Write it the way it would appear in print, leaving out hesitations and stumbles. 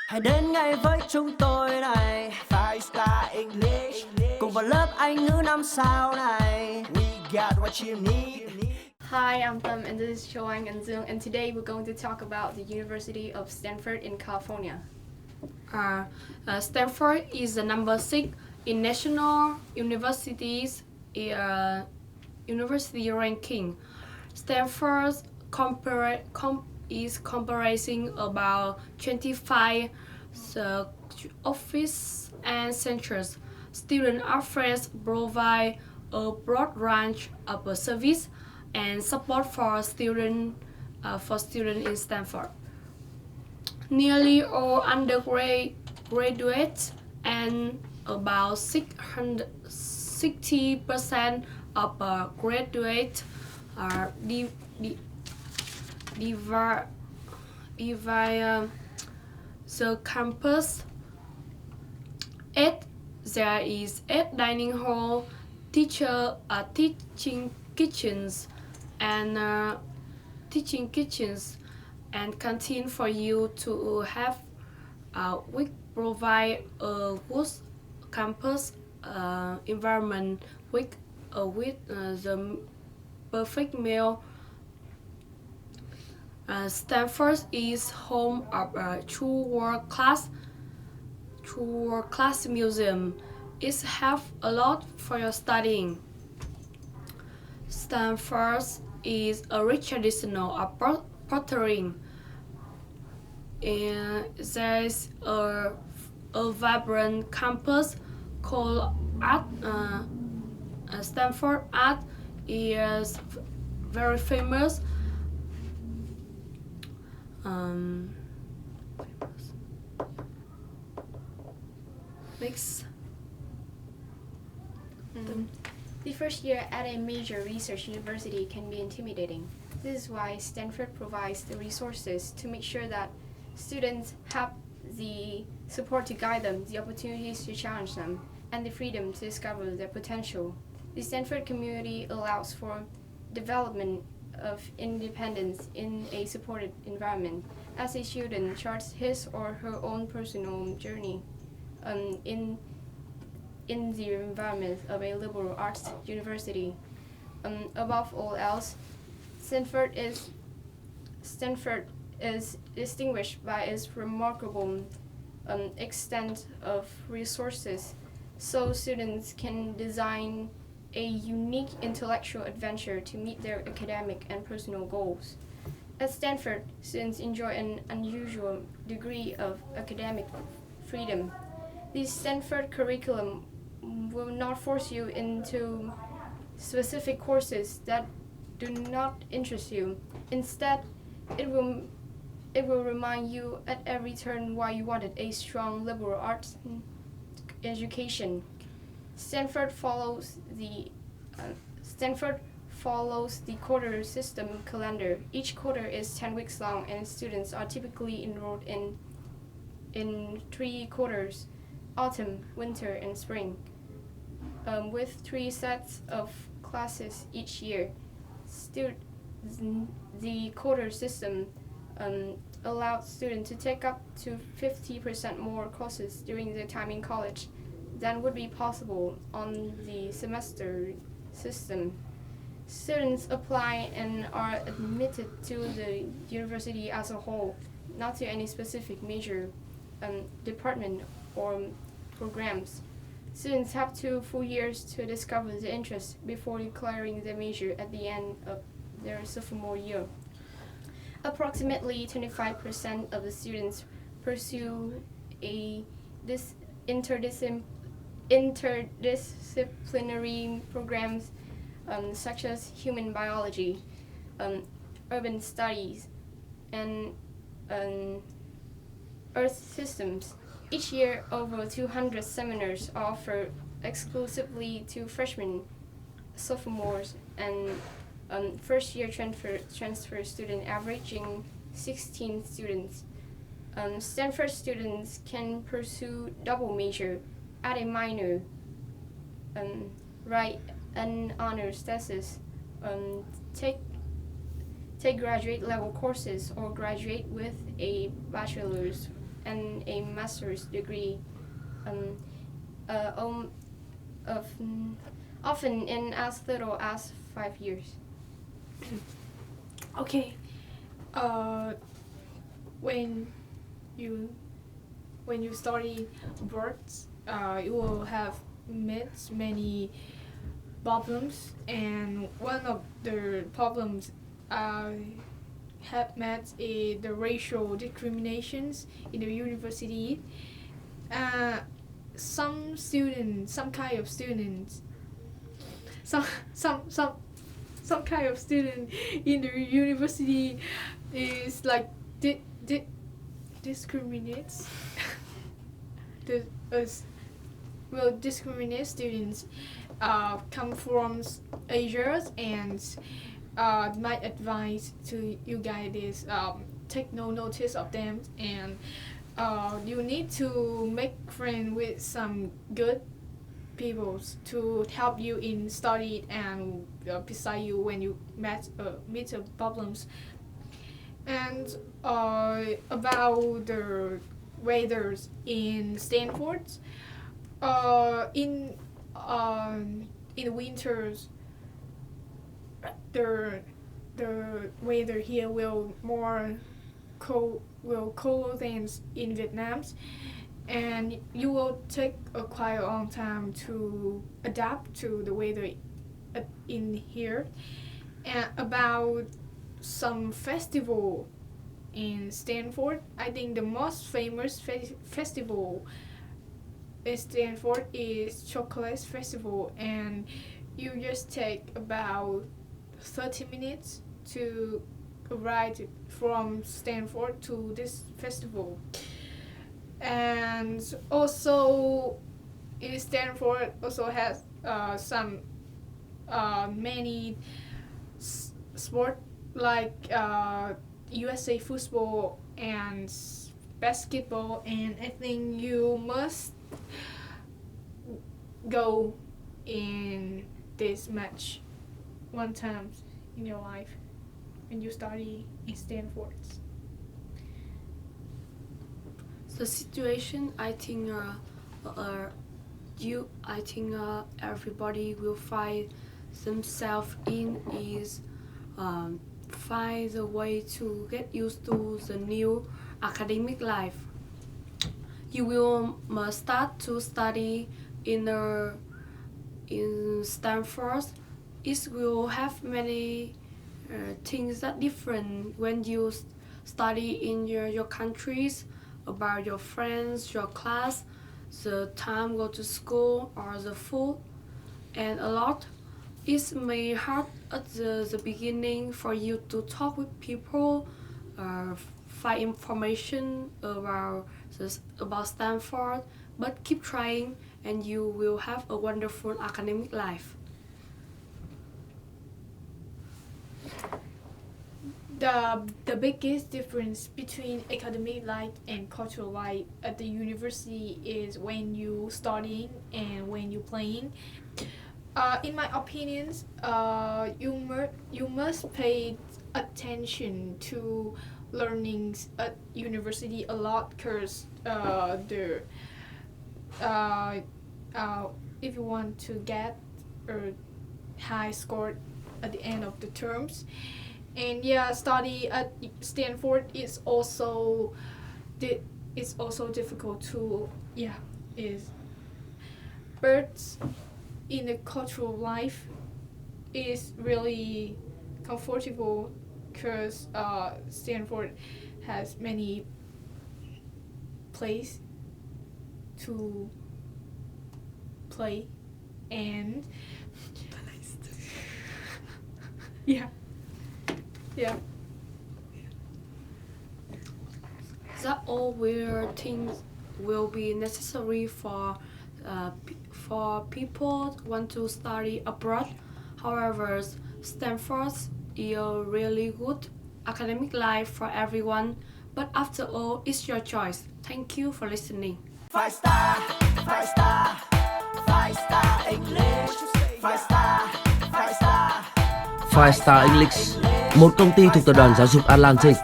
Hãy đến ngay với chúng tôi này, 5 Star English, cùng vào lớp Anh ngữ 5 sao này. We got what you need. Hi, I'm Tâm, and this is Choang and Dương, and today we're going to talk about the University of Stanford in California. Stanford is the number 6 in national universities university ranking. Stanford is comprising about 25 offices and centers. Student affairs provide a broad range of service and support for students in Stanford. Nearly all undergraduates and about 60% of graduates are divide the campus. There is 8 dining hall, teaching kitchens, and canteen for you to have. We provide a good campus environment with the perfect meal. Stanford is home of a true world-class museum. It has a lot for your studying. Stanford is a rich traditional of pottery. There is a vibrant campus called Art. Stanford Art is very famous. Next. The first year at a major research university can be intimidating. This is why Stanford provides the resources to make sure that students have the support to guide them, the opportunities to challenge them, and the freedom to discover their potential. The Stanford community allows for development of independence in a supported environment as a student charts his or her own personal journey in the environment of a liberal arts university. Above all else, Stanford is distinguished by its remarkable extent of resources, so students can design a unique intellectual adventure to meet their academic and personal goals. At Stanford, students enjoy an unusual degree of academic freedom. The Stanford curriculum will not force you into specific courses that do not interest you. Instead, it will remind you at every turn why you wanted a strong liberal arts education. Stanford follows the quarter system calendar. Each quarter is 10 weeks long, and students are typically enrolled in 3 quarters: autumn, winter, and spring, with 3 sets of classes each year. The quarter system allowed students to take up to 50% more courses during their time in college than would be possible on the semester system. Students apply and are admitted to the university as a whole, not to any specific major, department, or programs. Students have 2 full years to discover the interest before declaring the major at the end of their sophomore year. Approximately 25% of the students pursue interdisciplinary programs such as human biology, urban studies, and earth systems. Each year, over 200 seminars are offered exclusively to freshmen, sophomores, and first-year transfer students, averaging 16 students. Stanford students can pursue double major, add a minor, write an honors thesis, take graduate level courses, or graduate with a bachelor's and a master's degree, um, of often in as little as 5 years. Okay. When you study abroad, you will have met many problems, and one of the problems I have met is the racial discriminations in the university. Some kind of students, some kind of student in the university is like discriminates discriminate students come from Asia, and my advice to you guys is take no notice of them, and you need to make friends with some good people to help you in study and beside you when you meet problems. And about the weathers in Stanford, in winters, the weather here will colder than in Vietnam, and you will take a quite long time to adapt to the weather in here. And about some festival in Stanford, I think the most famous festival in Stanford is Chocolate Festival, and you just take about 30 minutes to ride from Stanford to this festival. And also in Stanford also has some many sport like USA football and basketball, and I think you must go in this match one time in your life when you study in Stanford. The situation I think everybody will find themselves in is find a way to get used to the new academic life. You will must start to study in Stanford. It will have many things that different when you study in your countries, about your friends, your class, the time go to school or the food, and a lot. It may hard at the beginning for you to talk with people, find information about Stanford, but keep trying and you will have a wonderful academic life. The biggest difference between academic life and cultural life at the university is when you studying and when you playing. In my opinions, you must pay attention to learnings at university a lot, because if you want to get a high score at the end of the terms. And yeah, study at Stanford is also difficult too. Yeah, but in the cultural life is really comfortable, because Stanford has many places to play, and yeah. That all weird things will be necessary for people who want to study abroad. However, Stanford is a really good academic life for everyone. But after all, it's your choice. Thank you for listening. 5 star, 5 star, 5 star English, 5 star, 5 star. Five Star English, một công ty thuộc tập đoàn giáo dục Atlantic